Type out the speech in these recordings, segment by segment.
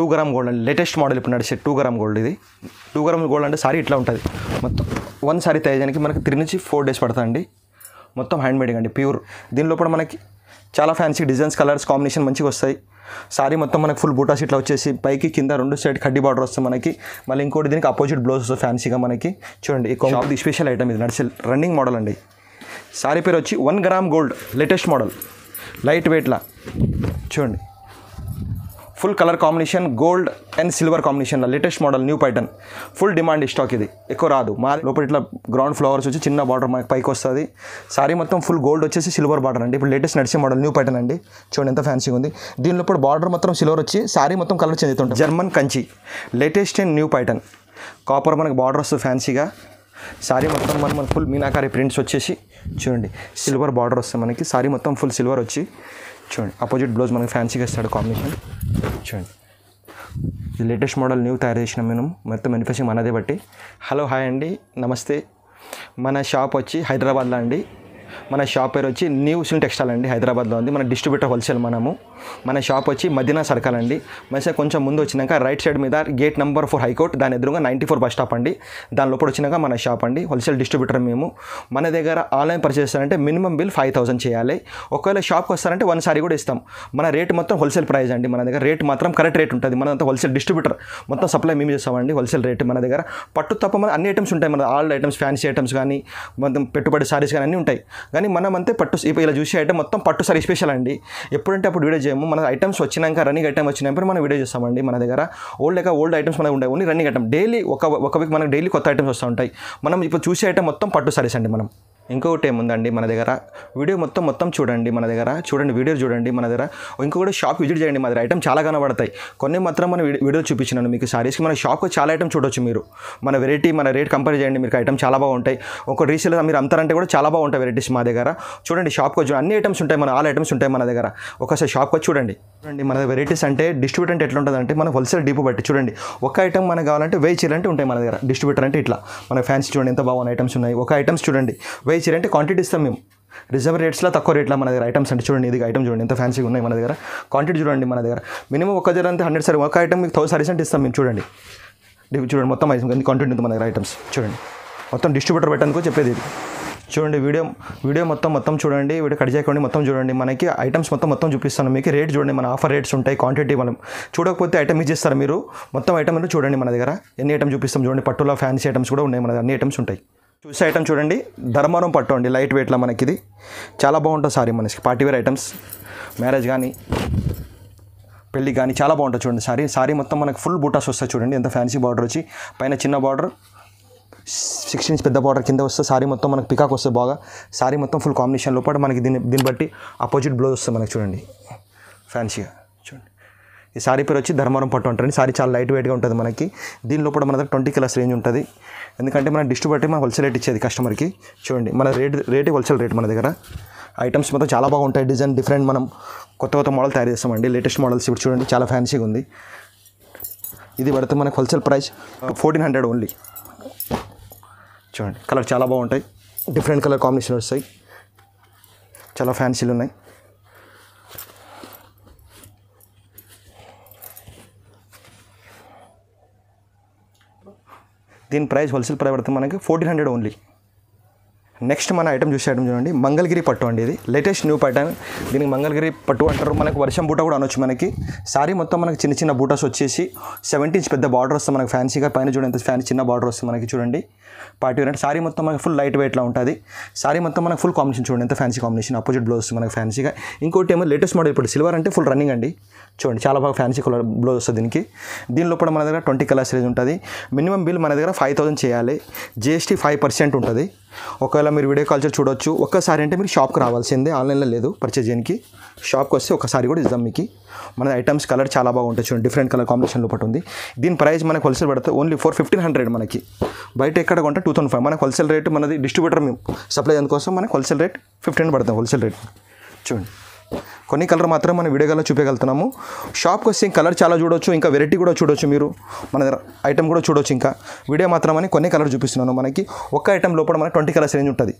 2 gram gold అండి, latest model ఇప్పుడు నడిచే 2 గ్రామ్ గోల్డ్. ఇది 2 గ్రామ్ గోల్డ్ అంటే సారీ ఇట్లా ఉంటుంది మొత్తం. 1 సారీ తయారు చేయడానికి మనకి 3 నుంచి 4 డేస్ పడుతుందండి. మొత్తం హ్యాండ్ మేడింగ్ అండి, ప్యూర్. దీనిలో కూడా మనకి చాలా ఫ్యాన్సీ డిజైన్స్, కలర్స్ కాంబినేషన్ మంచిగా వస్తాయి. సారీ మొత్తం మనకి ఫుల్ బూటాస్ ఇట్లా వచ్చేసి పైకి కింద 2 సైడ్ కడ్డీ బార్డర్ వస్తుంది మనకి. మళ్ళీ ఇంకోటి దీనికి అపోజిట్ బ్లౌజ్ వస్తుంది ఫ్యాన్సీగా మనకి. చూడండి ఈ షాప్ది స్పెషల్ ఐటమ్ ఇది, నడిచే రన్నింగ్ మోడల్ అండి. సారీ పేరు వచ్చి 1 gram gold, latest model, light వెయిట్లా. చూడండి full colour combination, gold and silver కాంబినేషన్లో latest model, new pattern. Full demand stock ఇది, ఎక్కువ రాదు. మా లోపల ఇట్లా గ్రౌండ్ ఫ్లవర్స్ వచ్చి చిన్న బార్డర్ మనకి పైకి వస్తుంది. సారీ మొత్తం ఫుల్ గోల్డ్ వచ్చేసి సిల్వర్ బార్డర్ అండి. ఇప్పుడు లేటెస్ట్ నడిచే మోడల్, న్యూ ప్యాటర్న్ అండి. చూడండి ఎంత ఫ్యాన్సీగా ఉంది. దీనిలో ఇప్పుడు బార్డర్ మొత్తం సిల్వర్ వచ్చి సారీ మొత్తం కలర్ చేంజ్ అవుతుంటుంది. German Kanchi, latest and new pattern. Copper మనకి బార్డర్ వస్తుంది ఫ్యాన్సీగా. సారీ మొత్తం మన ఫుల్ మీనాకారి ప్రింట్స్ వచ్చేసి చూడండి సిల్వర్ బార్డర్ వస్తుంది మనకి. సారీ మొత్తం ఫుల్ సిల్వర్ వచ్చి చూడండి అపోజిట్ బ్లౌజ్ మనకి ఫ్యాన్సీగా ఇస్తాడు కాంబినేషన్. చూడండి ఇది లేటెస్ట్ మోడల్, న్యూ తయారు చేసినాం మేము, మొత్తం మ్యానుఫ్యాక్చరింగ్ మనదే బట్టి. హలో హాయ్ అండి, నమస్తే. మన షాప్ వచ్చి హైదరాబాద్లో అండి. మన షాప్ పేరు వచ్చి న్యూ సిల్క్ టెక్స్టైల్ అండి, హైదరాబాద్లో ఉంది. మన డిస్ట్రిబ్యూటర్ హోల్సేల్ మనము. మన షాప్ వచ్చి మదీనా సర్కిల్ అండి. మంచిగా కొంచెం ముందు వచ్చినాక రైట్ సైడ్ మీద గేట్ నెంబర్ 4 హైకోర్ట్, దాని ఎదురుగా 94 బస్ స్టాప్ అండి. దాని లోపల వచ్చినాక మన షాప్ అండి, హోల్సేల్ డిస్ట్రిబ్యూటర్ మేము. మన దగ్గర ఆన్లైన్ పర్చేస్ చేస్తారంటే మినిమం బిల్ 5000 చేయాలి. ఒకవేళ షాప్కి వస్తారంటే 1 సారీ కూడా ఇస్తాం. మన రేట్ మొత్తం హోల్సేల్ ప్రైస్ అండి. మన దగ్గర రేట్ మాత్రం కరెక్ట్ రేట్ ఉంటుంది. మనంతా హోల్సేల్ డిస్ట్రిబ్యూటర్, మొత్తం సప్లై మేము చేస్తామండి. హోల్సేల్ రేట్ మన దగ్గర. పట్టు తప్ప మన అన్ని ఐటమ్స్ ఉంటాయి. మన ఆల్ ఐటమ్స్, ఫ్యాన్సీ ఐటమ్స్ కానీ, మొత్తం పెట్టుబడి సారీస్ కానీ అన్నీ ఉంటాయి. కానీ మనం అంతే పట్టు, ఇప్పుడు ఇలా చూసే ఐటమ్ మొత్తం పట్టు సారీ స్పెషల్ అండి. ఎప్పుడంటే అప్పుడు వీడియో చేయము. మన ఐటమ్స్ వచ్చినాక, రన్నింగ్ ఐటమ్ వచ్చినప్పుడు మనం వీడియో చేస్తామండి. మన దగ్గర ఓల్డ్ ఐటమ్స్ మనకు ఉంటాయి, ఓన్లీ రన్నింగ్ ఐటమ్. డైలీ ఒక వీక్ మనకు డైలీ కొత్త ఐటమ్స్ వస్తూ ఉంటాయి. మనం ఇప్పుడు చూసే ఐటమ్ మొత్తం పట్టు సారీస్ అండి. మనం ఇంకొకటి ఏముందండి మన దగ్గర, వీడియో మొత్తం చూడండి. మన దగ్గర చూడండి, వీడియో చూడండి. మన దగ్గర ఇంకొకటి షాప్ విజిట్ చేయండి. మన దగ్గర ఐటమ్ చాలా కనబడతాయి. కొన్ని మాత్రం మన వీడియో చూపించినాను మీకు సారీస్కి. మన షాప్కి చాలా ఐటమ్ చూడొచ్చు మీరు. మన వెరైటీ, మన రేట్ కంపేర్ చేయండి. మీకు ఐటమ్ చాలా బాగుంటాయి. ఒక రీసేల్ మీరు అమ్ముతారంటే కూడా చాలా బాగుంటాయి వెరైటీస్ మా దగ్గర. చూడండి షాప్కి వచ్చి అన్ని ఐటమ్స్ ఉంటాయి. మన ఆల్ ఐటమ్స్ ఉంటాయి మన దగ్గర. ఒకసారి షాప్కి వచ్చి చూడండి. మన వెరైటీస్ అంటే డిస్ట్రిబ్యూటర్ అంటే ఎట్లా ఉంటుంది అంటే, మన హోల్సేల్ డీపు బట్టి చూడండి. ఒక ఐటమ్ మనకు కావాలంటే 1000 చీరలు అంటే ఉంటాయి మన దగ్గర. డిస్ట్రిబ్యూటర్ అంటే ఇట్లా. మన ఫ్యాన్సీ చూడండి ఎంత బాగున్న ఐటమ్స్ ఉన్నాయి. ఒక ఐటమ్స్ చూడండి 1000 చీర అంటే క్వాంటిటీ ఇస్తాం మేము. రిజర్వ్ రేట్స్లో తక్కువ రేట్లో మన దగ్గర ఐటమ్స్ అంటే చూడండి. ఇది ఐటమ్ చూడండి ఎంత ఫ్యాన్సీగా ఉన్నాయి మన దగ్గర. క్వాంటిటీ చూడండి మన దగ్గర. మినిమం ఒక జర అంటే 100 సారీ, ఒక ఐటమ్ మీకు 1000 సారీస్ అంటే ఇస్తాం మేము. చూడండి చూడండి మొత్తం ఐటమ్ క్వాంటిటీ ఉంది మన దగ్గర ఐటమ్స్. చూడండి మొత్తం డిస్ట్రిబ్యూటర్ పెట్టడానికి చెప్పేది ఇది. చూడండి వీడియో మొత్తం చూడండి. వీడియో కట్ చేయకండి, మొత్తం చూడండి. మనకి ఐటమ్స్ మొత్తం చూపిస్తాను మీకు. రేట్ చూడండి, మన ఆఫర్ రేట్స్ ఉంటాయి. క్వాంటిటీ మనం చూడకపోతే ఐటమ్ ఇచ్చేస్తారు మీరు. మొత్తం ఐటమ్ చూడండి మన దగ్గర ఎన్ని ఐటమ్ చూపిస్తాం చూడండి. పట్టులో ఫ్యాన్సీ ఐటమ్స్ కూడా ఉన్నాయి మన దగ్గర, అన్ని ఐటమ్స్ ఉంటాయి. చూసే ఐటమ్ చూడండి, ధర్మవరం పట్టు అండి, లైట్ వెయిట్లో మనకి. ఇది చాలా బాగుంటుంది సారీ మనకి. పార్టీ వేర్ ఐటమ్స్, మ్యారేజ్ కానీ పెళ్ళి కానీ చాలా బాగుంటుంది చూడండి. సారీ మొత్తం మనకి ఫుల్ బూటాస్ వస్తాయి చూడండి. ఎంత ఫ్యాన్సీ బార్డర్ వచ్చి పైన చిన్న బార్డర్, 6 ఇంచ్ పెద్ద బార్డర్ కింద వస్తే సారీ మొత్తం మనకి పికాక్ వస్తుంది బాగా. సారీ మొత్తం ఫుల్ కాంబినేషన్ లోపల మనకి దీన్ని బట్టి అపోజిట్ బ్లౌజ్ వస్తుంది మనకి. చూడండి ఫ్యాన్సీగా చూడండి. ఈ సారీ పేరు వచ్చి ధర్మవరం పట్టు అంటారండి. సారీ చాలా లైట్ వెయిట్గా ఉంటుంది మనకి. దీని లోపల మన దగ్గర 20 కలర్స్ రేంజ్ ఉంటుంది. ఎందుకంటే మన డిస్ట్రిబ్యూటర్ మన హోల్సేల్ రేట్ ఇచ్చేది కస్టమర్కి. చూడండి మన రేట్ హోల్సేల్ రేట్ మన దగ్గర. ఐటమ్స్ మొత్తం చాలా బాగుంటాయి. డిజైన్ డిఫరెంట్, మనం కొత్త మోడల్ తయారు చేస్తామండి. లేటెస్ట్ మోడల్స్ ఇప్పుడు చూడండి చాలా ఫ్యాన్సీగా ఉంది. ఇది పడితే మనకు హోల్సేల్ ప్రైస్ 1400 ఓన్లీ. చూడండి కలర్ చాలా బాగుంటాయి. డిఫరెంట్ కలర్ కాంబినేషన్ వస్తాయి. చాలా ఫ్యాన్సీలు ఉన్నాయి. దీని ప్రైస్ హోల్సేల్ ప్రైస్ పడుతుంది మనకి 1400 ఓన్లీ. నెక్స్ట్ మన ఐటమ్ చూసే ఐటమ్ చూడండి, మంగళగిరి పట్టు అండి. ఇది లేటెస్ట్ న్యూ ప్యాటర్న్. దీనికి మంగళగిరి పట్టు అంటారు. మనకు వర్షం బూట కూడా అనొచ్చు మనకి. సారీ మొత్తం మనకి చిన్న బూటాస్ వచ్చేసి 17 ఇంచ్ పెద్ద బార్డర్ వస్తుంది మనకి ఫ్యాన్సీగా. పైన చూడండి ఎంత ఫ్యాన్ చిన్న బార్డర్ వస్తుంది మనకి. చూడండి పార్టీ వేర్ అంటే సారీ మొత్తం మనకి ఫుల్ లైట్ వెయిట్లో ఉంటుంది. సారీ మొత్తం మనకి ఫుల్ కాంబినేషన్ చూడండి ఎంత ఫ్యాన్సీ కాంబినేషన్. అపోజిట్ బ్లౌజ్ మనకి ఫ్యాన్సీగా. ఇంకోటి ఏమో లేటెస్ట్ మోడల్ ఇప్పుడు సిల్వర్ అంటే ఫుల్ రన్నింగ్ అండి. చూడండి చాలా బాగా ఫ్యాన్సీ కలర్ బ్లౌజ్ వస్తుంది దీనికి. దీనిలో కూడా మన దగ్గర 20 కలర్స్ రేంజ్ ఉంటుంది. మినిమం బిల్ మన దగ్గర 5000 చేయాలి. GST 5% ఉంటుంది. ఒకవేళ మీరు వీడియో కాల్ చేసి చూడొచ్చు. ఒక్కసారి అంటే మీరు షాప్కి రావాల్సిందే, ఆన్లైన్లో లేదు పర్చేజ్ చేయడానికి. షాప్కి వస్తే ఒకసారి కూడా ఇద్దాం మీకు. మన ఐటమ్స్ కలర్ చాలా బాగుంటుంది చూడండి. డిఫరెంట్ కలర్ కాంబినేషన్ లోపల ఉంది. దీని ప్రైస్ మనకు హోల్సేల్ పడుతుంది ఓన్లీ 1500 మనకి. బయట ఎక్కడ కొంటే 2005. మనకు హోల్సేల్ రేట్ మనది డిస్ట్రిబ్యూటర్ మేము సప్లై దానికోసం మనకు హోల్సేల్ రేట్ 1500 పడుతుంది హోల్సేల్ రేట్. చూడండి కొన్ని కలర్ మాత్రం మనం వీడియోలో చూపించగలుగుతున్నాము. షాప్కి వస్తే కలర్ చాలా చూడొచ్చు, ఇంకా వెరైటీ కూడా చూడొచ్చు మీరు. మన దగ్గర ఐటమ్ కూడా చూడొచ్చు. ఇంకా వీడియో మాత్రం అని కొన్ని కలర్ చూపిస్తున్నాను. మనకి ఒక్క ఐటమ్ లోపల మనకి 20 కలర్స్ రేంజ్ ఉంటుంది.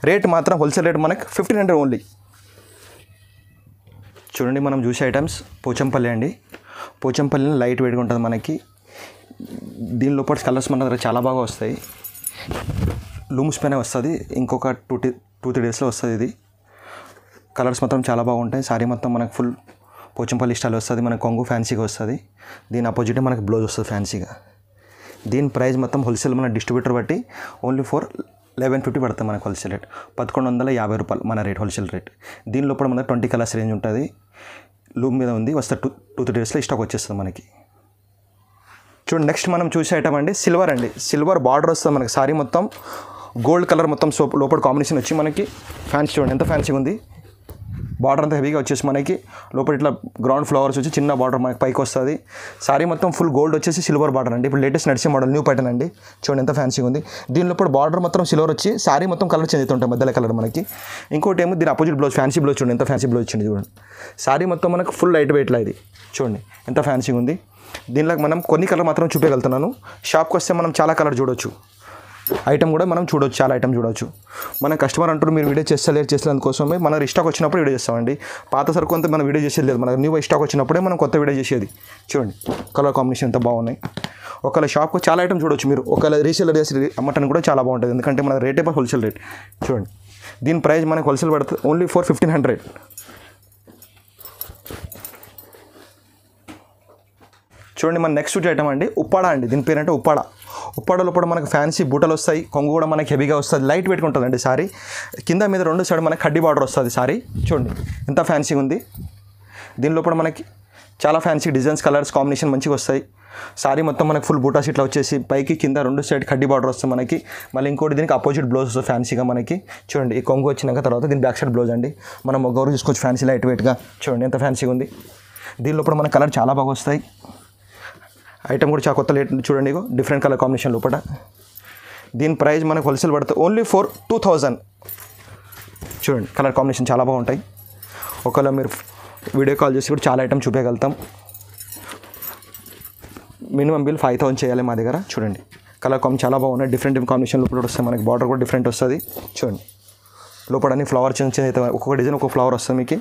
రేట్ మాత్రం హోల్సేల్ రేట్ మనకి 1500 ఓన్లీ. చూడండి మనం చూసే ఐటమ్స్ పోచంపల్లి అండి. పోచంపల్లి లైట్ వెయిట్గా ఉంటుంది మనకి. దీని లోపల కలర్స్ మన దగ్గర చాలా బాగా వస్తాయి. లూమ్స్ పైన వస్తుంది, ఇంకొక 2-3 డేస్లో వస్తుంది. ఇది కలర్స్ మొత్తం చాలా బాగుంటాయి. సారీ మొత్తం మనకు ఫుల్ పోచంపల్లి స్టైల్ వస్తుంది, మనకు కొంగు ఫ్యాన్సీగా వస్తుంది. దీని ఆపోజిట్ మనకు బ్లౌజ్ వస్తుంది ఫ్యాన్సీగా. దీని ప్రైస్ మొత్తం హోల్సేల్ మన డిస్ట్రిబ్యూటర్ బట్టి ఓన్లీ ఫర్ 1150 పడుతుంది మనకు హోల్సేల్ రేట్. 1150 రూపాయలు మన రేట్, హోల్సేల్ రేట్. దీని లోపల మన 20 కలర్స్ రేంజ్ ఉంటుంది. లూమ్ మీద ఉంది, వస్తే 2-3 డేస్లో స్టాక్ వచ్చేస్తుంది మనకి. చూడండి నెక్స్ట్ మనం చూసే ఐటమ్ అండి సిల్వర్ అండి. సిల్వర్ బార్డర్ వస్తుంది మనకి. సారీ మొత్తం గోల్డ్ కలర్ మొత్తం లోపల కాంబినేషన్ వచ్చి మనకి ఫ్యాన్సీ చూడండి ఎంత ఫ్యాన్సీగా ఉంది. బార్డర్ అంతా హెవీగా వచ్చేసి మనకి లోపల ఇట్లా గ్రౌండ్ ఫ్లవర్స్ వచ్చి చిన్న బార్డర్ మనకి పైకి వస్తుంది. సారీ మొత్తం ఫుల్ గోల్డ్ వచ్చేసి సిల్వర్ బార్డర్ అండి. ఇప్పుడు లేటెస్ట్ నడిచే మోడల్ న్యూ ప్యాటర్న్ అండి. చూడండి ఎంత ఫ్యాన్సీగా ఉంది. దీని లోపల బార్డర్ మొత్తం సిల్వర్ వచ్చి సారీ మొత్తం కలర్ చేంజ్ అవుతుంటాయి మధ్యలో కలర్ మనకి. ఇంకోటి ఏమో దీని అపోజిట్ బ్లౌజ్ ఫ్యాన్సీ బ్లౌజ్ చూడండి ఎంత ఫ్యాన్సీ బ్లౌజ్ వచ్చింది చూడండి. సారీ మొత్తం మనకు ఫుల్ లైట్ వెయిట్లో ఇది చూడండి ఎంత ఫ్యాన్సీగా ఉంది. దీనిలో మనం కొన్ని కలర్ మాత్రం చూపించగలుగుతున్నాను. షాప్కి వస్తే మనం చాలా కలర్ చూడొచ్చు, ఐటమ్ కూడా మనం చూడొచ్చు, చాలా ఐటమ్ చూడవచ్చు. మన కస్టమర్ అంటారు మీరు వీడియో చేసేందు కోసమే మన రీస్టాక్ వచ్చినప్పుడు వీడియో చేస్తామండి. పాత సరుకు అంతా మనం వీడియో చేసేది లేదు, మన న్యూ స్టాక్ వచ్చినప్పుడే మనం కొత్త వీడియో చేసేది. చూడండి కలర్ కాంబినేషన్ ఎంత బాగున్నాయి. ఒకవేళ షాప్కి చాలా ఐటమ్ చూడొచ్చు మీరు. ఒకవేళ రీసేల్ చేసి అమ్మటం కూడా చాలా బాగుంటుంది, ఎందుకంటే మన రేటే హోల్సేల్ రేట్. చూడండి దీని ప్రైస్ మనకు హోల్సేల్ పడుతుంది ఓన్లీ ఫర్ 1500. చూడండి మన నెక్స్ట్ ఐటమ్ అండి ఉప్పాడ అండి. దీని పేరు అంటే ఉప్పాడ. ఉప్పాడలో కూడా మనకు ఫ్యాన్సీ బూటలు వస్తాయి, కొంగు కూడా మనకి హెవీగా వస్తుంది, లైట్ వెయిట్గా ఉంటుందండి. సారీ కింద మీద 2 సైడ్ మనకి కడ్డీ బార్డర్ వస్తుంది. సారీ చూడండి ఎంత ఫ్యాన్సీగా ఉంది. దీనిలో కూడా మనకి చాలా ఫ్యాన్సీ డిజైన్స్ కలర్స్ కాంబినేషన్ మంచిగా వస్తాయి. సారీ మొత్తం మనకి ఫుల్ బూటాస్ ఇట్లా వచ్చేసి పైకి కింద 2 సైడ్ కడ్డీ బార్డర్ వస్తుంది మనకి. మళ్ళీ ఇంకోటి దీనికి అపోజిట్ బ్లౌజ్ వస్తుంది ఫ్యాన్సీగా మనకి. చూడండి ఈ కొంగు వచ్చినాక తర్వాత దీని బ్యాక్ సైడ్ బ్లౌజ్ అండి. మనం గౌరవ చూసుకోవచ్చు ఫ్యాన్సీ లైట్ వెయిట్గా. చూడండి ఎంత ఫ్యాన్సీగా ఉంది. దీనిలో కూడా మన కలర్ చాలా బాగా వస్తాయి. ఐటమ్ కూడా చాలా కొత్త లేట్ చూడండి, డిఫరెంట్ కలర్ కాంబినేషన్ లోపల. దీని ప్రైస్ మనకు హోల్సేల్ పడుతుంది ఓన్లీ ఫర్ 2000. చూడండి కలర్ కాంబినేషన్ చాలా బాగుంటాయి. ఒకవేళ మీరు వీడియో కాల్ చేసి కూడా చాలా ఐటమ్ చూపించగలుగుతాం. మినిమం బిల్ 5000 చేయాలి మా దగ్గర. చూడండి కలర్ కాంబినేషన్ చాలా బాగున్నాయి, డిఫరెంట్ కాంబినేషన్ లోపల వస్తాయి మనకి. బార్డర్ కూడా డిఫరెంట్ వస్తుంది. చూడండి లోపల అన్ని ఫ్లవర్ చేంజ్ అయితే ఒక్కొక్క డిజైన్ ఒక్కొక్క ఫ్లవర్ వస్తుంది మీకు.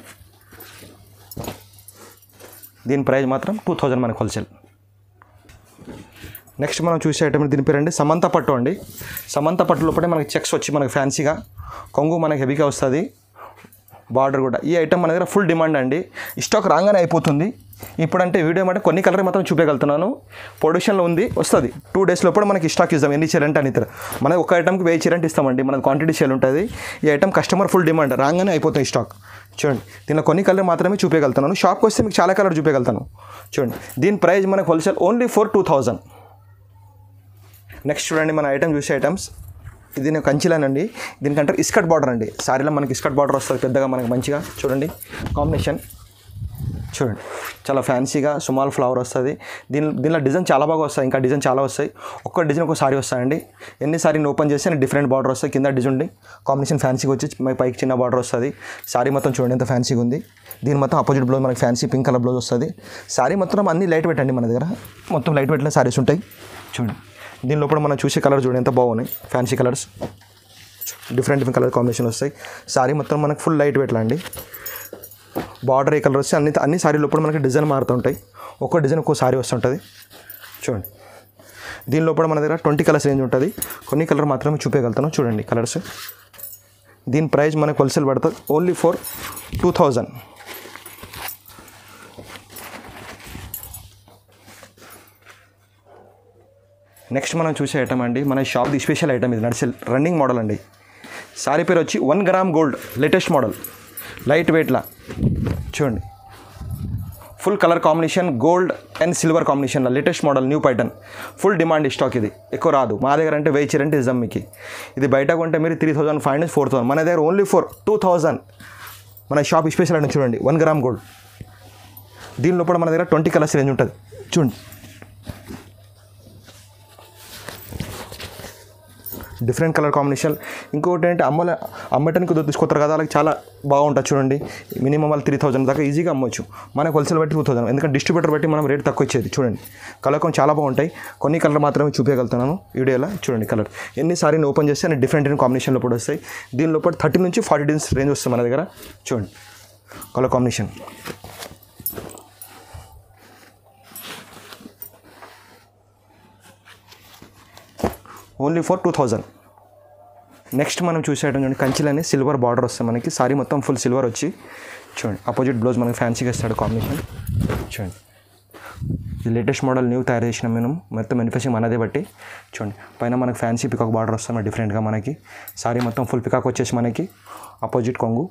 దీని ప్రైస్ మాత్రం 2000 మనకు హోల్సేల్. నెక్స్ట్ మనం చూసే ఐటమ్ దీని పేరు అండి సమంత పట్టు అండి. సమంత పట్టు లోపల మనకి చెక్స్ వచ్చి మనకి ఫ్యాన్సీగా, కొంగు మనకి హెవీగా వస్తుంది, బార్డర్ కూడా. ఈ ఐటమ్ మన దగ్గర ఫుల్ డిమాండ్ అండి. స్టాక్ రాగానే అయిపోతుంది. ఇప్పుడంటే వీడియో అంటే కొన్ని కలర్ మాత్రం చూపించగలుగుతున్నాను. ప్రొడక్షన్లో ఉంది, వస్తుంది 2 డేస్ లోపల మనకి స్టాక్ ఇస్తాం. ఎన్ని చీర అంటే అని ఇతర మనకి ఒక ఐటమ్కి 1000 చీర అంటే ఇస్తామండి. మనకి క్వాంటిటీ సేల్ ఉంటుంది. ఈ ఐటమ్ కస్టమర్ ఫుల్ డిమాండ్, రాగానే అయిపోతుంది స్టాక్. చూడండి దీనిలో కొన్ని కలర్ మాత్రమే చూపించగలుగుతున్నాను. షాప్కి వస్తే మీకు చాలా కలర్ చూపించగలుగుతాను. చూడండి దీని ప్రైస్ మనకు హోల్సేల్ ఓన్లీ ఫర్ 2000. నెక్స్ట్ చూడండి మన ఐటమ్ చూసే ఐటమ్స్ ఇది నేను కంచిలానండి. దీనికంటే ఇస్కట్ బార్డర్ అండి. సారీలో మనకి ఇస్కట్ బార్డర్ వస్తుంది పెద్దగా మనకి మంచిగా. చూడండి కాంబినేషన్ చూడండి చాలా ఫ్యాన్సీగా స్మాల్ ఫ్లవర్ వస్తుంది. దీనిలో డిజైన్ చాలా బాగా వస్తాయి, ఇంకా డిజైన్ చాలా వస్తాయి. ఒక్క డిజైన్ ఒక సారీ వస్తాయండి. ఎన్ని సారీని ఓపెన్ చేస్తే డిఫరెంట్ బార్డర్ వస్తాయి. కింద డిజైన్ కాంబినేషన్ ఫ్యాన్సీగా వచ్చి పైకి చిన్న బార్డర్ వస్తుంది. సారీ మొత్తం చూడండి ఎంత ఫ్యాన్సీగా ఉంది. దీని మొత్తం అపోజిట్ బ్లౌజ్ మనకి ఫ్యాన్సీ పింక్ కలర్ బ్లౌజ్ వస్తుంది. సారీ మొత్తం అన్ని లైట్ వెయిట్ అండి. మన దగ్గర మొత్తం లైట్ వెయిట్లో సారీస్ ఉంటాయి. చూడండి దీని లోపల మనం చూసే కలర్ చూడండి ఎంత బాగున్నాయి. Fancy colours different colour combination వస్తాయి. సారీ మొత్తం మనకు ఫుల్ లైట్ వెయిట్లో అండి. బార్డర్ ఏ కలర్ వస్తే అన్ని సారీ లోపల మనకి డిజైన్ మారుతుంటాయి. ఒక్కో డిజైన్ ఒక్కో సారీ వస్తుంటుంది. చూడండి దీని లోపల మన దగ్గర 20 కలర్స్ రేంజ్ ఉంటుంది. కొన్ని కలర్ మాత్రమే చూపించగలుగుతాను. చూడండి కలర్స్. దీని ప్రైస్ మనకు హోల్సేల్ పడుతుంది ఓన్లీ ఫర్ 2000. నెక్స్ట్ మనం చూసే ఐటమ్ అండి మన షాప్ది స్పెషల్ ఐటమ్. ఇది నడిచే రన్నింగ్ మోడల్ అండి. సారీ పేరు వచ్చి 1 gram gold latest model light వెయిట్లా. చూడండి full colour combination gold and silver కాంబినేషన్లో latest model new pattern. Full demand stock. ఇది ఎక్కువ రాదు మా దగ్గర. అంటే 1000 చీర అంటే ఇద్దాం మీకు. ఇది బయట కొంటే మీరు 3500 4000. మన దగ్గర ఓన్లీ ఫర్ 2000. మన షాప్ స్పెషల్ అంటే చూడండి 1 గ్రామ్ గోల్డ్. దీని లోపల మన దగ్గర 20 కలర్స్ రేంజ్ ఉంటుంది. చూడండి డిఫరెంట్ కలర్ కాంబినేషన్. ఇంకొకటి ఏంటంటే అమ్మటానికి తీసుకొస్తారు కదా, వాళ్ళకి చాలా బాగుంటుంది. చూడండి మినిమం వాళ్ళు 3000 దాకా ఈజీగా అమ్మవచ్చు. మనకు హోల్సేల్ బట్టి 2000, ఎందుకంటే డిస్ట్రిబ్యూటర్ బట్టి మనం రేట్ తక్కువ ఇచ్చేది. చూడండి కలర్ చాలా బాగుంటాయి. కొన్ని కలర్ మాత్రమే చూపించగలుగుతున్నాను వీడియోలో. చూడండి కలర్ ఎన్ని సారీని ఓపెన్ చేస్తే అన్ని డిఫరెంట్ కాంబినేషన్లో కూడా వస్తాయి. దీని లోపల 30 నుంచి 40 డిజైన్స్ రేంజ్ వస్తుంది మన దగ్గర. చూడండి colour combination only for 2000. Next మనం చూసేయడం చూడండి, కంచిలోనే సిల్వర్ బార్డర్ వస్తుంది మనకి. సారీ మొత్తం ఫుల్ సిల్వర్ వచ్చి చూడండి, అపోజిట్ బ్లౌజ్ మనకి ఫ్యాన్సీగా ఇస్తాడు కాంబినేషన్. చూడండి, ఇది లేటెస్ట్ మోడల్ న్యూ తయారు చేసినాం మేము, మొత్తం మ్యానుఫ్యాక్చరింగ్ మనదే బట్టి. చూడండి, పైన మనకి ఫ్యాన్సీ పికాక్ బార్డర్ వస్తుంది డిఫరెంట్గా మనకి. సారీ మొత్తం ఫుల్ పికాక్ వచ్చేసి మనకి అపోజిట్ కొంగు,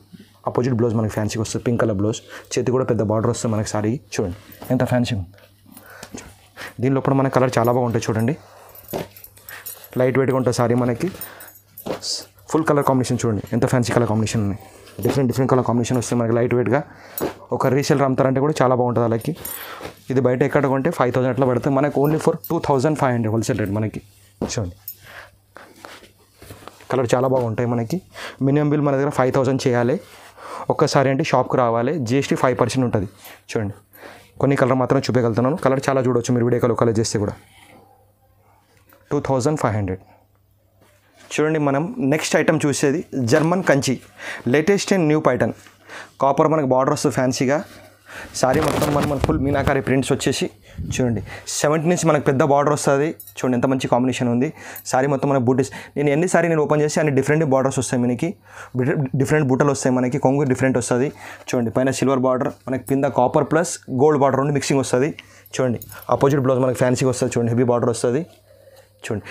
అపోజిట్ బ్లౌజ్ మనకి ఫ్యాన్సీగా వస్తుంది, పింక్ కలర్ బ్లౌజ్. చేతి కూడా పెద్ద బార్డర్ వస్తుంది మనకి సారీ. చూడండి ఎంత ఫ్యాన్సీ. దీని లోపల మన కలర్ చాలా బాగుంటుంది చూడండి, లైట్ వెయిట్గా ఉంటుంది సారీ మనకి. ఫుల్ కలర్ కాంబినేషన్ చూడండి ఎంత ఫ్యాన్సీ కలర్ కాంబినేషన్ ఉన్నాయి. డిఫరెంట్ కలర్ కాంబినేషన్ వస్తుంది మనకి లైట్ వెయిట్గా. ఒక రీసేల్ అమ్ముతారంటే కూడా చాలా బాగుంటుంది వాళ్ళకి. ఇది బయట ఎక్కడ కొంటే 5000 అట్లా పడుతుంది, మనకి ఓన్లీ ఫర్ 2500 హోల్సేల్ రేట్ మనకి. చూడండి కలర్ చాలా బాగుంటాయి మనకి. మినిమం బిల్ మన దగ్గర 5000 చేయాలి. ఒక్కసారి అంటే షాప్కి రావాలి, GST 5% ఉంటుంది. చూడండి కొన్ని కలర్ మాత్రం చూపించగలుగుతున్నాను, కలర్ చాలా చూడవచ్చు మీరు వీడియో కాల్ కలర్ చేస్తే కూడా. 2500. చూడండి, మనం నెక్స్ట్ ఐటమ్ చూసేది German Kanchi, latest and new pattern. Copper మనకి బార్డర్ వస్తుంది ఫ్యాన్సీగా. సారీ మొత్తం మన ఫుల్ మీనాకారి ప్రింట్స్ వచ్చేసి చూడండి 70 నుంచి మనకు పెద్ద బార్డర్ వస్తుంది. చూడండి ఎంత మంచి కాంబినేషన్ ఉంది. సారీ మొత్తం మనకి బూటీస్, నేను సారీ ఓపెన్ చేసి అన్ని డిఫరెంట్ బార్డర్స్ వస్తాయి మనకి, డిఫరెంట్ బూటలు వస్తాయి మనకి. కొంగు డిఫరెంట్ వస్తుంది. చూడండి పైన సిల్వర్ బార్డర్ మనకి, కింద కాపర్ ప్లస్ గోల్డ్ బార్డర్ ఉండి మిక్సింగ్ వస్తుంది. చూడండి అపోజిట్ బ్లౌజ్ మనకి ఫ్యాన్సీగా వస్తుంది. చూడండి హెవీ బార్డర్ వస్తుంది. చూడండి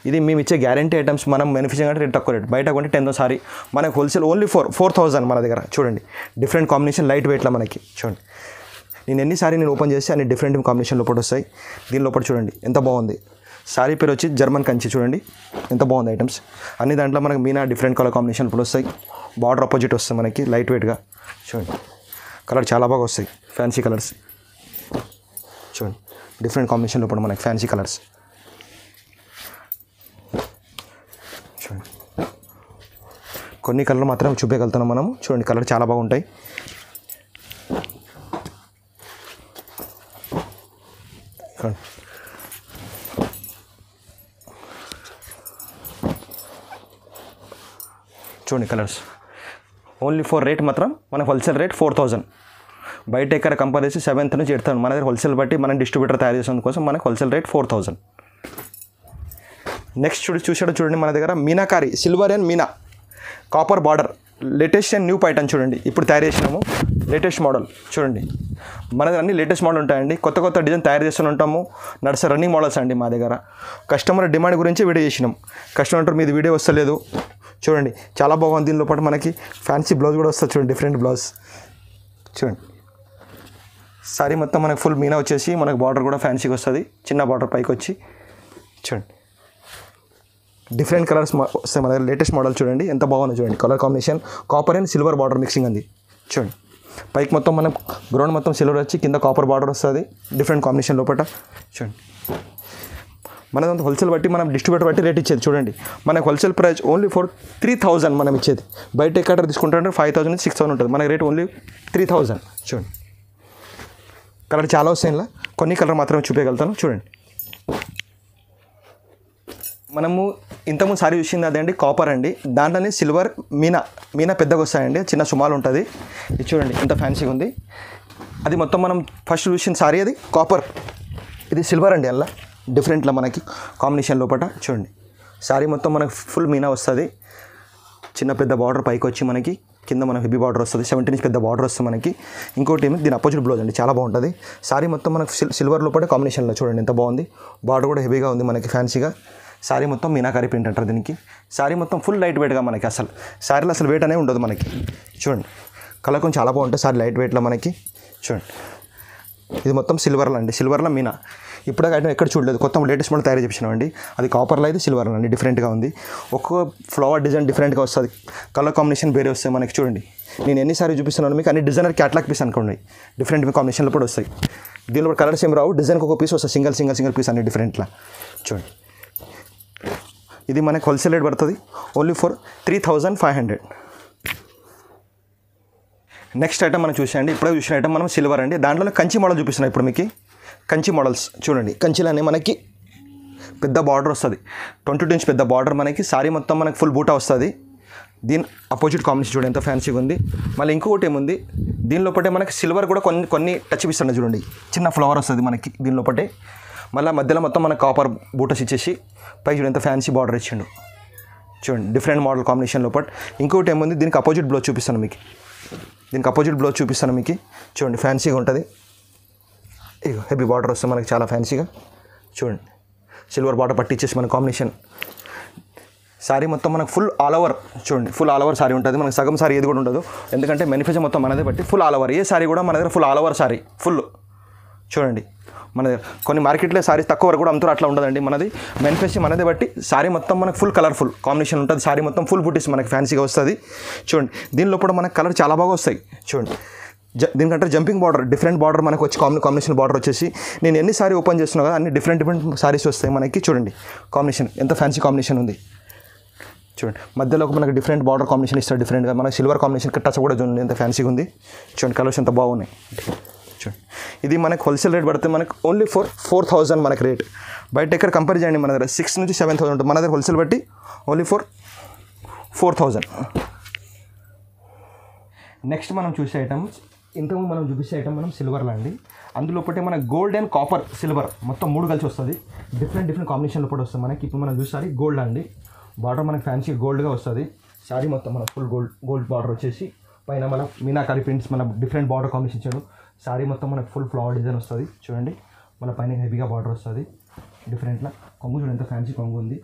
ఇది మేము ఇచ్చే గ్యారంటీ ఐటమ్స్. మనం మ్యానుఫ్యాక్చరింగ్ అంటే రేట్ తక్కువ రేట్, బయట కొంటే 10,000 సారీ, మనకి హోల్సేల్ ఓన్లీ 4000 మన దగ్గర. చూడండి డిఫరెంట్ కాంబినేషన్ లైట్ వెయిట్లో మనకి. చూడండి నేను సారీ ఓపెన్ చేసి అన్ని డిఫరెంట్ కాంబినేషన్ లోపల వస్తాయి. దీని లోపల చూడండి ఎంత బాగుంది. సారీ పేరు వచ్చి జర్మన్ కంచి. చూడండి ఎంత బాగుంది ఐటమ్స్ అన్ని. దాంట్లో మనకి మీనా డిఫరెంట్ కలర్ కాంబినేషన్ లోపల వస్తాయి. బార్డర్ అపోజిట్ వస్తుంది మనకి లైట్ వెయిట్గా. చూడండి కలర్ చాలా బాగా వస్తాయి, ఫ్యాన్సీ కలర్స్. చూడండి డిఫరెంట్ కాంబినేషన్ లోపల మనకి ఫ్యాన్సీ కలర్స్. చూడండి కొన్ని కలర్ మాత్రం చూపించగలుగుతున్నాం మనము. చూడండి కలర్ చాలా బాగుంటాయి. చూడండి కలర్స్ ఓన్లీ ఫర్ రేట్ మాత్రం మన హోల్సేల్ రేట్ 4000. బయట ఎక్కడ కంపేర్ చేసి 7th నుంచి 8th మన దగ్గర హోల్సేల్ బట్టి మనం డిస్ట్రిబ్యూటర్ తయారు చేసేందుకు కోసం మనకు హోల్సేల్ రేట్ 4000. నెక్స్ట్ చూసాడు చూడండి మన దగ్గర meenakari silver and Meena copper border, latest and new pattern. చూడండి ఇప్పుడు తయారు చేసినాము లేటెస్ట్ మోడల్. చూడండి మన దగ్గర అన్ని లేటెస్ట్ మోడల్ ఉంటాయండి, కొత్త డిజైన్ తయారు చేస్తూ ఉంటాము. రన్నింగ్ మోడల్స్ అండి మా దగ్గర. కస్టమర్ డిమాండ్ గురించి వీడియో చేసినాం. కస్టమర్ అంటారు మీది వీడియో వస్తలేదు. చూడండి చాలా బాగుంది. దీనిలో పాటు మనకి ఫ్యాన్సీ బ్లౌజ్ కూడా వస్తుంది. చూడండి డిఫరెంట్ బ్లౌజ్. చూడండి సారీ మొత్తం మనకి ఫుల్ మీనా వచ్చేసి మనకి బార్డర్ కూడా ఫ్యాన్సీగా వస్తుంది, చిన్న బార్డర్ పైకి వచ్చి. చూడండి డిఫరెంట్ కలర్స్ వస్తాయి మన దగ్గర. లేటెస్ట్ మోడల్ చూడండి ఎంత బాగుంది. చూడండి colour combination copper and silver border mixing అంది. చూడండి పైకి మొత్తం మనం గ్రౌండ్ మొత్తం సిల్వర్ వచ్చి కింద కాపర్ బార్డర్ వస్తుంది, డిఫరెంట్ కాంబినేషన్ లోపల. చూడండి మనదంతా హోల్సేల్ బట్టి మనం డిస్ట్రిబ్యూటర్ బట్టి రేట్ ఇచ్చేది. చూడండి మనకు హోల్సేల్ ప్రైస్ ఓన్లీ ఫర్ 3000 మనం ఇచ్చేది. బయట ఎక్కడ తీసుకుంటారంటే 5000 నుంచి 6000 ఉంటుంది, మనకి రేట్ ఓన్లీ 3000. చూడండి కలర్ చాలా వస్తాయి. ఇలా కొన్ని కలర్ మాత్రమే చూపించగలుగుతాను. చూడండి మనము ఇంతకుముందు సారీ చూసింది అదేంటి కాపర్ అండి, దాంట్లోనే సిల్వర్ మీనా పెద్దగా వస్తాయండి, చిన్న సుమాలు ఉంటుంది. ఇది చూడండి ఎంత ఫ్యాన్సీగా ఉంది. అది మొత్తం మనం ఫస్ట్ చూసిన సారీ అది కాపర్, ఇది సిల్వర్ అండి. అలా డిఫరెంట్లో మనకి కాంబినేషన్ లోపల. చూడండి సారీ మొత్తం మనకి ఫుల్ మీనా వస్తుంది, చిన్న పెద్ద బార్డర్ పైకి వచ్చి మనకి కింద మన హెవీ బార్డర్ వస్తుంది. 70 నుంచి పెద్ద బార్డర్ వస్తుంది మనకి. ఇంకోటి ఏమి దీని అపోజిట్ బ్లౌజ్ అండి, చాలా బాగుంటుంది. సారీ మొత్తం మనకి సిల్వర్ లోపల కాంబినేషన్లో చూడండి ఎంత బాగుంది. బార్డర్ కూడా హెవీగా ఉంది మనకి ఫ్యాన్సీగా. సారీ మొత్తం మీనాకారి ప్రింట్ అంటారు దీనికి. సారీ మొత్తం ఫుల్ లైట్ వెయిట్గా మనకి, అసలు సారీలో అసలు వెయిట్ అనేది ఉండదు మనకి. చూడండి కలర్ కొంచెం చాలా బాగుంటుంది సారీ లైట్ వెయిట్లో మనకి. చూడండి ఇది మొత్తం సిల్వర్లో అండి, సిల్వర్లో మీనా. ఇప్పుడు ఐటమ్ ఎక్కడ చూడలేదు, కొత్త లేటెస్ట్ మోడల్ తయారు చేసినామండి. అది కాపర్లో అయితే సిల్వర్లో అండి, డిఫరెంట్గా ఉంది. ఒక్కొక్క ఫ్లవర్ డిజైన్ డిఫరెంట్గా వస్తుంది, కలర్ కాంబినేషన్ వేరే వస్తాయి మనకి. చూడండి నేను ఎన్నిసారి చూపిస్తున్నాను మీకు, అన్ని డిజైనర్ క్యాట్లాగ్ పీస్ అనుకోండి, డిఫరెంట్ కాంబినేషన్లో కూడా వస్తాయి. దీనిలో కలర్స్ ఏం రావు, డిజైన్కి ఒక పీస్ వస్తుంది, సింగిల్ పీస్ అన్ని డిఫరెంట్లా. చూడండి ఇది మనకి హోల్సేల్ రేట్ పడుతుంది ఓన్లీ ఫర్ 3500. నెక్స్ట్ ఐటమ్ మనం చూసాండి, ఇప్పుడే చూసిన ఐటమ్ మనం సిల్వర్ అండి. దాంట్లో కంచి మోడల్ చూపిస్తున్నాయి ఇప్పుడు మీకు. కంచి మోడల్స్ చూడండి, కంచిలోనే మనకి పెద్ద బార్డర్ వస్తుంది, 22 ఇంచ్ పెద్ద బార్డర్ మనకి. సారీ మొత్తం మనకి ఫుల్ బూటా వస్తుంది. దీని అపోజిట్ కాంబినేషన్ చూడండి ఎంత ఫ్యాన్సీగా ఉంది. మళ్ళీ ఇంకొకటి ఏముంది, దీనిలోపటే మనకి సిల్వర్ కూడా కొన్ని టచ్ ఇస్తున్నాయి చూడండి, చిన్న ఫ్లవర్ వస్తుంది మనకి దీనిలోపటే. మళ్ళీ మధ్యలో మొత్తం మన కాపర్ బూటస్ ఇచ్చేసి పైకి చూడండి ఎంత ఫ్యాన్సీ బార్డర్ ఇచ్చిండు. చూడండి డిఫరెంట్ మోడల్ కాంబినేషన్ లోపల. ఇంకోటి ఏముంది, దీనికి అపోజిట్ బ్లౌజ్ చూపిస్తాను మీకు. చూడండి ఫ్యాన్సీగా ఉంటుంది. ఇగో హెవీ బార్డర్ వస్తుంది మనకి చాలా ఫ్యాన్సీగా. చూడండి సిల్వర్ బార్డర్ పట్టించేసి మన కాంబినేషన్. సారీ మొత్తం మనకు ఫుల్ ఆల్ ఓవర్. చూడండి ఫుల్ ఆల్ ఓవర్ సారీ ఉంటుంది మనకి. సగం సారీ ఏది కూడా ఉండదు, ఎందుకంటే మ్యానుఫ్యాక్చర్ మొత్తం మనదే బట్టి ఫుల్ ఆల్ ఓవర్. ఏ సారీ కూడా మన దగ్గర full all over sorry full. చూడండి మన దగ్గర కొన్ని మార్కెట్లో సారీస్ తక్కువ వరకు కూడా అమ్ముతారు, అట్లా ఉండదండి. మనది మ్యానుఫ్యాక్చర్ మనదే బట్టి సారీ మొత్తం మనకు ఫుల్ కలర్ఫుల్ కాంబినేషన్ ఉంటుంది. సారీ మొత్తం ఫుల్ బుటీస్ మనకి ఫ్యాన్సీగా వస్తుంది. చూడండి దీనిలో కూడా మనకు కలర్ చాలా బాగా వస్తాయి. చూడండి దీనికంటే జంపింగ్ బార్డర్, డిఫరెంట్ బార్డర్ మనకు వచ్చి కాంబినేషన్ బార్డర్ వచ్చేసి నేను ఎన్ని సారీ ఓపెన్ చేస్తున్నా కదా అన్ని డిఫరెంట్ సారీస్ వస్తాయి మనకి. చూడండి కాంబినేషన్ ఎంత ఫ్యాన్సీ కాంబినేషన్ ఉంది. చూడండి మధ్యలో మనకు డిఫరెంట్ బార్డర్ కాంబినేషన్ ఇస్తారు డిఫరెంట్గా. మనకి సిల్వర్ కాంబినేషన్ టచ్ కూడా చూడండి ఎంత ఫ్యాన్సీగా ఉంది. చూడండి కలర్స్ ఎంత బాగున్నాయి. చూడండి ఇది మనకు హోల్సేల్ రేట్ పడితే మనకు ఓన్లీ 4,000 మనకి రేట్. బయట ఎక్కడ కంపేర్ చేయండి మన దగ్గర 6 నుంచి 7,000 ఉంటుంది. మన దగ్గర హోల్సేల్ బట్టి ఓన్లీ 4,000. నెక్స్ట్ మనం చూసే ఐటమ్, ఇంతకు మనం చూపించే ఐటమ్ మనం సిల్వర్లో అండి. అందులో ఒకటి మన గోల్డ్ అండ్ కాపర్ సిల్వర్ మొత్తం 3 కలిసి వస్తుంది. డిఫరెంట్ కాంబినేషన్లో కూడా వస్తుంది మనకి. ఇప్పుడు మనం చూసారి గోల్డ్ అండి. బార్డర్ మనకి ఫ్యాన్సీ గోల్డ్గా వస్తుంది. శారీ మొత్తం మన ఫుల్ గోల్డ్ బార్డర్ వచ్చేసి పైన మన మీనాకారి ప్రింట్స్ మన డిఫరెంట్ బార్డర్ కాంబినేషన్ ఇచ్చాడు. శారీ మొత్తం మనకు ఫుల్ ఫ్లవర్ డిజైన్ వస్తుంది. చూడండి మన పైన హెవీగా బార్డర్ వస్తుంది డిఫరెంట్గా. కొంగు చూడండి ఎంత ఫ్యాన్సీ కొంగు ఉంది.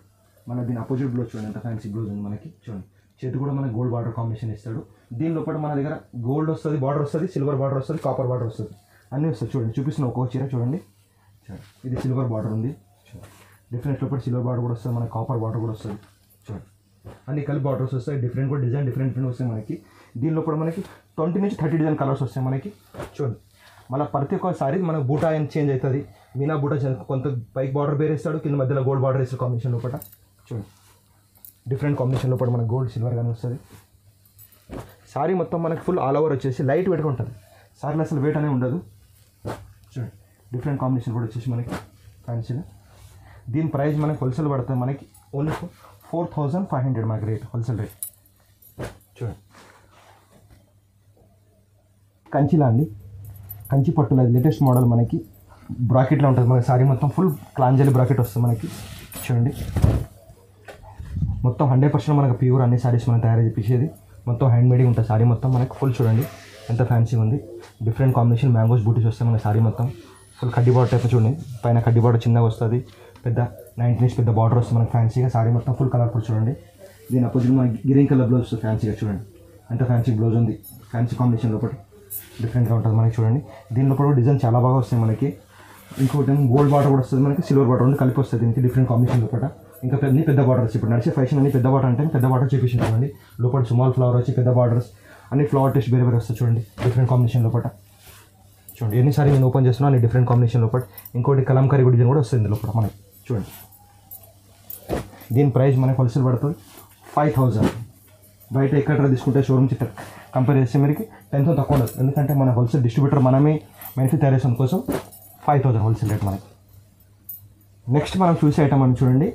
మన దీని అపోజిట్ బ్లౌజ్ చూడండి ఎంత ఫ్యాన్సీ బ్లౌజ్ ఉంది మనకి. చూడండి చేతి కూడా మనకి గోల్డ్ బార్డర్ కాంబినేషన్ ఇస్తాడు. దీనిలో కూడా మన దగ్గర గోల్డ్ వస్తుంది, బార్డర్ వస్తుంది, సిల్వర్ బార్డర్ వస్తుంది, కాపర్ బార్డర్ వస్తుంది, అన్నీ వస్తుంది. చూడండి చూపిస్తున్న ఒక్కొక్క చీర చూడండి. ఇది సిల్వర్ బార్డర్ ఉంది. డిఫరెంట్ లోపల సిల్వర్ బార్డర్ కూడా వస్తుంది, మనకి కాపర్ బార్డర్ కూడా వస్తుంది. చూడండి అన్ని కలిపి బార్డర్స్ వస్తాయి. డిఫరెంట్ కూడా డిజైన్ డిఫరెంట్ వస్తాయి మనకి. దీనిలో కూడా మనకి 20 నుంచి 30 డిజైన్ కలర్స్ వస్తాయి మనకి. చూడండి మళ్ళీ ప్రతి ఒక్కసారి మనకు బూటా అని చేంజ్ అవుతుంది. మీనా బూటా కొంత పైకి బార్డర్ వేరే ఇస్తాడు, కింద మధ్యలో గోల్డ్ బార్డర్ వేస్తాడు కాంబినేషన్ లోపల. చూడండి డిఫరెంట్ కాంబినేషన్లో కూడా మనకు గోల్డ్ సిల్వర్ కానీ వస్తుంది. సారీ మొత్తం మనకి ఫుల్ ఆల్ ఓవర్ వచ్చేసి లైట్ వెయిట్గా ఉంటుంది. సారీలో అసలు వెయిట్ అనేది ఉండదు. చూడండి డిఫరెంట్ కాంబినేషన్ కూడా వచ్చేసి మనకి ఫ్యాన్సీగా. దీని ప్రైస్ మనకి హోల్సేల్ పడుతుంది మనకి ఓన్లీ 4,500 మనకి రేట్, హోల్సేల్ రేట్. చూడండి కంచిలా అండి, కంచి పట్టులో లేటెస్ట్ మోడల్ మనకి బ్రాకెట్లో ఉంటుంది. మనకి సారీ మొత్తం ఫుల్ క్లాంజలి బ్రాకెట్ వస్తుంది మనకి. చూడండి మొత్తం 100% మనకు ప్యూర్ అన్ని సారీస్ మనం తయారు చేసేది. మొత్తం హ్యాండ్మేడ్గా ఉంటుంది సారీ మొత్తం మనకి ఫుల్. చూడండి ఎంత ఫ్యాన్సీ ఉంది. డిఫరెంట్ కాంబినేషన్ మ్యాంగోస్ బూటీస్ వస్తాయి మన సారీ మొత్తం ఫుల్. కడ్డీ బార్డర్ టైప్ చూడండి, పైన కడ్డీ బార్డర్ చిన్నగా వస్తుంది, పెద్ద 19 ఇంచ్ పెద్ద బార్డర్ వస్తుంది మనకి ఫ్యాన్సీగా. సారీ మొత్తం ఫుల్ కలర్ఫుల్. చూడండి దీని అపోజిట్ మనకి గ్రీన్ కలర్ బ్లౌజ్ ఫ్యాన్సీగా. చూడండి ఎంత ఫ్యాన్సీ బ్లౌజ్ ఉంది. ఫ్యాన్సీ కాంబినేషన్ లోపల డిఫరెంట్గా ఉంటుంది మనకి. చూడండి దీనిలో కూడా డిజైన్ చాలా బాగా వస్తాయి మనకి. ఇంకోటి గోల్డ్ బార్డర్ కూడా వస్తుంది మనకి, సిల్వర్ బార్డర్ ఉంది కలిపి వస్తుంది దీనికి డిఫరెంట్ కాంబినేషన్ లోపల. ఇంకా పెద్ద బార్డర్స్ ఇప్పుడు నడిచే ఫ్యాషన్ అన్ని పెద్ద బార్డర్ అంటే పెద్ద బార్డర్ చూపించాను. చూడండి లోపల స్మాల్ ఫ్లవర్ వచ్చి పెద్ద బార్డర్స్ అన్ని ఫ్లవర్ టెస్ట్ వేరే వేరే వస్తాయి. చూడండి డిఫరెంట్ కాంబినేషన్ లోపల. చూడండి ఎన్నిసారి నేను ఓపెన్ చేస్తున్నా అన్ని డిఫరెంట్ కాంబినేషన్ లోపల. ఇంకోటి కలంకారీ డిజైన్ కూడా వస్తుంది లోపల మనకి. చూడండి దీని ప్రైస్ మనకి హోల్సేల్ పడుతుంది 5,000. బయట ఎక్కడ తీసుకుంటే షోరూమ్ చిట్ట కంపేర్ చేస్తే మనకి 10,000 తక్కువ ఉండదు. ఎందుకంటే మన హోల్సేల్ డిస్ట్రిబ్యూటర్ మనమే మ్యానుఫ్యాక్చర్ తయారు చేసిన కోసం 5,000 హోల్సేల్ రేట్ మనకి. నెక్స్ట్ మనం చూసే ఐటమ్ అని చూడండి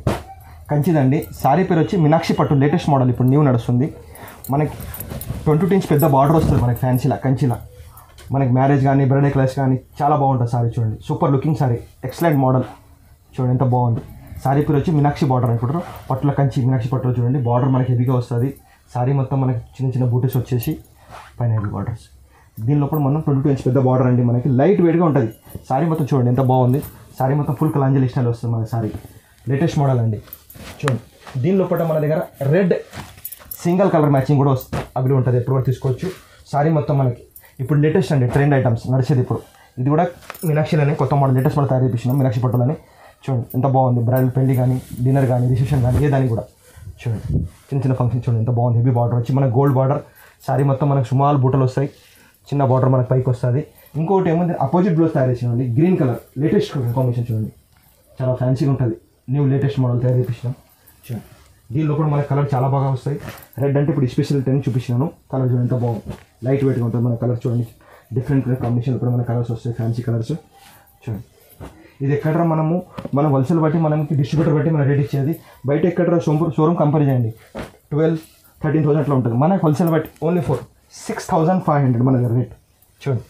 కంచిదండి. సారీ పేరు వచ్చి మీనాక్షి పట్టు లేటెస్ట్ మోడల్ ఇప్పుడు న్యూ నడుస్తుంది మనకి. 22 ఇంచ్ పెద్ద బార్డర్ వస్తుంది మనకి ఫ్యాన్సీలా కంచిలా. మనకి మ్యారేజ్ కానీ బర్త్డే క్లాస్ కానీ చాలా బాగుంటుంది సారీ. చూడండి super looking sorry, excellent model. చూడండి ఎంత బాగుంది. సారీ పేరు వచ్చి మీనాక్షి బార్డర్ అనుకుంటారు. పట్టుల కంచి మీనాక్షి పట్టులో చూడండి బార్డర్ మనకి హెవీగా వస్తుంది. సారీ మొత్తం మనకి చిన్న చిన్న బూటీస్ వచ్చేసి పైన హెవీ బార్డర్స్. దీనిలో కూడా మనం 22 ఇంచ్ పెద్ద బార్డర్ అండి మనకి. లైట్ వెయిట్గా ఉంటుంది సారీ మొత్తం. చూడండి ఎంత బాగుంది. సారీ మొత్తం ఫుల్ కలాంజలి స్టైల్ వస్తుంది మన సారీ. లేటెస్ట్ మోడల్ అండి. చూడండి దీనిలో కూడా మన దగ్గర రెడ్ సింగిల్ కలర్ మ్యాచింగ్ కూడా అగ్రి ఉంటుంది, ఎప్పుడు కూడా తీసుకోవచ్చు. సారీ మొత్తం మనకి ఇప్పుడు లేటెస్ట్ అండి, ట్రెండ్ ఐటమ్స్ నడిచేది ఇప్పుడు. ఇది కూడా మీనాక్షిలోనే కొత్త మోడల్ లేటెస్ట్ మోడల్ తయారు చేపించినాం మీనాక్షి పట్టులని. చూడండి ఎంత బాగుంది. బ్రైడల్ పెళ్లి కానీ డిన్నర్ కానీ రిసెప్షన్ కానీ ఏ దానికి కూడా చూడండి చిన్న చిన్న ఫంక్షన్ చూడండి ఎంత బాగుంది. హెవీ బార్డర్ వచ్చి మనకి గోల్డ్ బార్డర్. సారీ మొత్తం మనకు సుమాల్ బూటలు వస్తాయి, చిన్న బార్డర్ మనకి పైకి వస్తుంది. ఇంకోటి ఏముంది అపోజిట్ బ్లౌజ్ తయారు చేసినామండి గ్రీన్ కలర్ లేటెస్ట్ కాంబినేషన్. చూడండి చాలా ఫ్యాన్సీగా ఉంటుంది. న్యూ లేటెస్ట్ మోడల్ తయారు చేపించినాం. చూడండి దీనిలో కూడా మనకి కలర్ చాలా బాగా వస్తాయి. రెడ్ అంటే ఇప్పుడు స్పెషల్ 10 చూపించినాను. కలర్ చూడండి ఎంత బాగుంది. లైట్ వెయిట్గా ఉంటుంది మన కలర్. చూడండి డిఫరెంట్ కాంబినేషన్ కూడా మన కలర్స్ వస్తాయి, ఫ్యాన్సీ కలర్స్. చూడండి ఇది ఎక్కడ మనం హోల్సేల్ బట్టి మనకి డిస్ట్రిబ్యూటర్ బట్టి మనం రేట్ ఇచ్చేది. బయట ఎక్కడ షోరూమ్ కంపేర్ చేయండి 12,000-13,000 అట్లా ఉంటుంది. మనకి హోల్సేల్ బట్టి ఓన్లీ 6,500 మన దగ్గర రేట్. చూడండి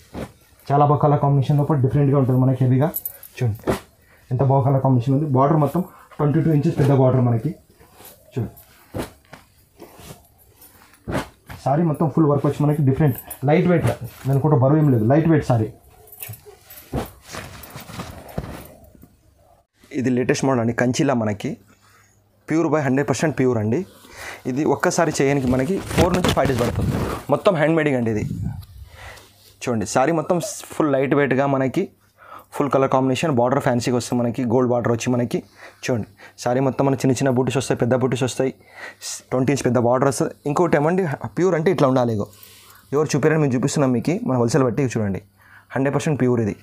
చాలా బాగా కలర్ కాంబినేషన్లో కూడా డిఫరెంట్గా ఉంటుంది మనకి హెవీగా. చూడండి ఎంత బాగా కలర్ కాంబినేషన్ ఉంది. బార్డర్ మొత్తం 22 ఇంచెస్ పెద్ద బార్డర్ మనకి చూడండి. సారీ మొత్తం ఫుల్ వర్క్ వచ్చి మనకి డిఫరెంట్ లైట్ వెయిట్, నేను కూడా బరువు ఏం లేదు, లైట్ వెయిట్ సారీ. ఇది లేటెస్ట్ మోడల్ అండి, కంచిలా మనకి ప్యూర్ బై 100% ప్యూర్ అండి. ఇది ఒక్కసారి చేయడానికి మనకి 4 నుంచి 5 డేస్ పడుతుంది. మొత్తం హ్యాండ్ మేడింగ్ అండి ఇది. చూడండి సారీ మొత్తం ఫుల్ లైట్ వెయిట్గా మనకి ఫుల్ కలర్ కాంబినేషన్, బార్డర్ ఫ్యాన్సీగా వస్తుంది మనకి, గోల్డ్ బార్డర్ వచ్చి మనకి చూడండి. సారీ మొత్తం మనకి చిన్న చిన్న బూటీస్ వస్తాయి, పెద్ద బూటీస్ వస్తాయి, 20 ఇంచ్ పెద్ద బార్డర్ వస్తుంది. ఇంకోటి ఏమండి ప్యూర్ అంటే ఇట్లా ఉండాలి. ఇగో ఎవరు చూపారని మేము చూపిస్తున్నాం మీకు, మన హోల్సేల్ బట్టి చూడండి 100% ప్యూర్ ఇది.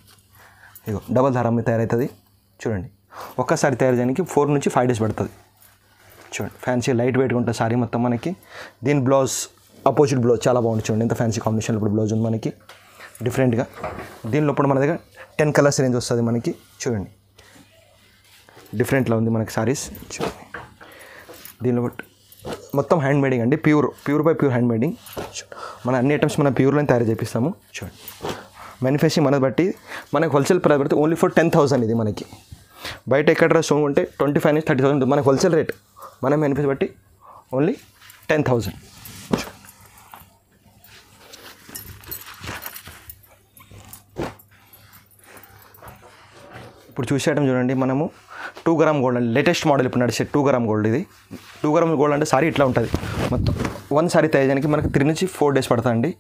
ఇగో డబల్ దారం మీద తయారవుతుంది చూడండి. ఒక్కసారి తయారు చేయడానికి 4 నుంచి 5 డేస్ పడుతుంది చూడండి. ఫ్యాన్సీ లైట్ వెయిట్గా ఉంటుంది సారీ మొత్తం మనకి. దీని బ్లౌజ్ అపోజిట్ బ్లౌజ్ చాలా బాగుంది చూడండి, ఎంత ఫ్యాన్సీ కాంబినేషన్ ఇప్పుడు బ్లౌజ్ ఉంది మనకి డిఫరెంట్గా. దీనిలో ఇప్పుడు మన దగ్గర 10 కలర్స్ రేంజ్ వస్తుంది మనకి చూడండి. డిఫరెంట్లో ఉంది మనకి సారీస్ చూడండి. దీనిలో మొత్తం హ్యాండ్ మేడింగ్ అండి, pure by pure hand made in. మన అన్ని ఐటమ్స్ మనం ప్యూర్లోనే తయారు చేపిస్తాము చూడండి. మ్యానుఫ్యాక్చరింగ్ మనది బట్టి మనకి హోల్సేల్ ప్రైస్ పడితే ఓన్లీ ఫర్ 10,000 ఇది మనకి. బయట ఎక్కడ డ్రెస్ ఉంటే 25 నుంచి 30,000 ఉంటుంది, మనకి హోల్సేల్ రేట్ మన మ్యానుఫ్యాక్చర్ బట్టి ఓన్లీ 10,000. ఇప్పుడు చూసేయడం చూడండి, మనము 2 గ్రామ్ గోల్డ్ అండి, లేటెస్ట్ మోడల్ ఇప్పుడు నడిచే 2 గ్రామ్ గోల్డ్ ఇది. 2 గ్రామ్ గోల్డ్ అంటే సారీ ఇట్లా ఉంటుంది. మొత్తం 1 సారీ తయారు చేయడానికి మనకి 3 నుంచి 4 డేస్ పడుతుందండి.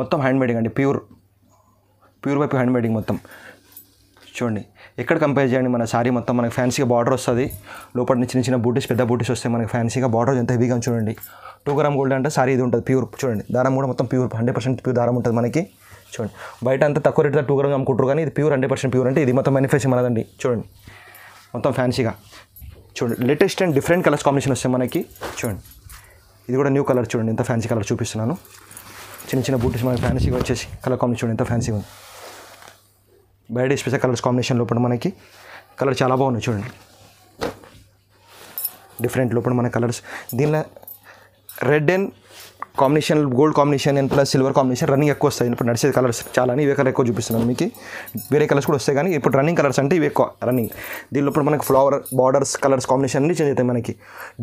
మొత్తం హ్యాండ్ మేడింగ్ అండి, pure by pure hand made in మొత్తం చూడండి. ఎక్కడ కంపేర్ చేయండి, మన సారీ మొత్తం మనకి ఫ్యాన్సీగా బార్డర్ వస్తుంది, లోపల చిన్న చిన్న బూటీస్ పెద్ద బూటీస్ వస్తాయి మనకి ఫ్యాన్సీగా. బార్డర్ ఎంత హెవీగా చూడండి. 2 గ్రామ్ గోల్డ్ అంటే సారీ ఇది ఉంటుంది ప్యూర్ చూడండి. దారం కూడా మొత్తం ప్యూర్ 100% ప్యూర్ దారం ఉంటుంది మనకి చూడండి. బయట అంతా తక్కువ రేట్లో 2 గ్రామ్ అమ్ముకుంటారు, కానీ ఇది ప్యూర్ 100% ప్యూర్ అంటే ఇది మొత్తం మ్యానుఫ్యాక్చరింగ్ మనదండి చూడండి. మొత్తం ఫ్యాన్సీగా చూడండి, latest and different colours combination వస్తాయి మనకి చూడండి. ఇది కూడా న్యూ కలర్ చూడండి, ఎంత ఫ్యాన్సీ కలర్ చూపిస్తున్నాను. చిన్న చిన్న బూటీస్ మనకి ఫ్యాన్సీగా వచ్చేసి కలర్ కాంబినేషన్ చూడండి ఎంత ఫ్యాన్సీగా ఉంది. బయట స్పెషల్ కలర్స్ కాంబినేషన్ లోపల మనకి కలర్ చాలా బాగున్నాయి చూడండి. డిఫరెంట్ లోపల మన కలర్స్, దీనిలో red and combination, gold combination and plus silver combination running ఎక్కువ వస్తాయి. ఇప్పుడు నడిచే కలర్స్ చాలా ఇవే కలర్ ఎక్కువ చూపిస్తున్నాను మీకు. వేరే కలర్స్ కూడా వస్తాయి, కానీ ఇప్పుడు రన్నింగ్ కలర్స్ అంటే ఇవి ఎక్కువ రన్నింగ్. దీనిలో మనకి ఫ్లవర్ బార్డర్స్ కలర్స్ కాంబినేషన్ అన్ని చేంజ్ అవుతాయి మనకి.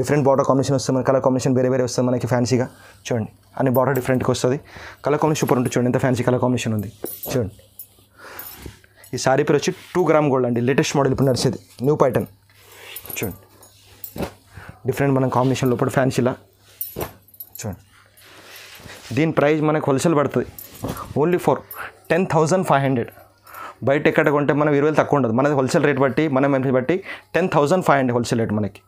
డిఫరెంట్ బార్డర్ కాంబినేషన్ వస్తుంది, కలర్ కాంబినేషన్ వేరే వస్తుంది మనకి ఫ్యాన్సీగా చూడండి. అన్ని బార్డర్ డిఫరెంట్గా వస్తుంది, కలర్ కాంబినేషన్ సూపర్ ఉంటుంది చూడండి, ఎంత ఫ్యాన్సీ కలర్ కాంబినేషన్ ఉంది చూడండి. ఈ సారీ పేరు వచ్చి 2 గ్రామ్ గోల్డ్ అండి, లేటెస్ట్ మోడల్ ఇప్పుడు నడిచేది న్యూ ప్యాటర్న్ చూడండి. డిఫరెంట్ మనం కాంబినేషన్ లోపల ఫ్యాన్సీలా చూడండి. దీని ప్రైస్ మనకు హోల్సేల్ పడుతుంది ఓన్లీ ఫర్ 10,500. బయట ఎక్కడ కొంటే మనం 20,000 తక్కువ ఉండదు, మనది హోల్సేల్ రేట్ బట్టి మన ఎంపీ బట్టి 10,500 హోల్సేల్ రేట్ మనకి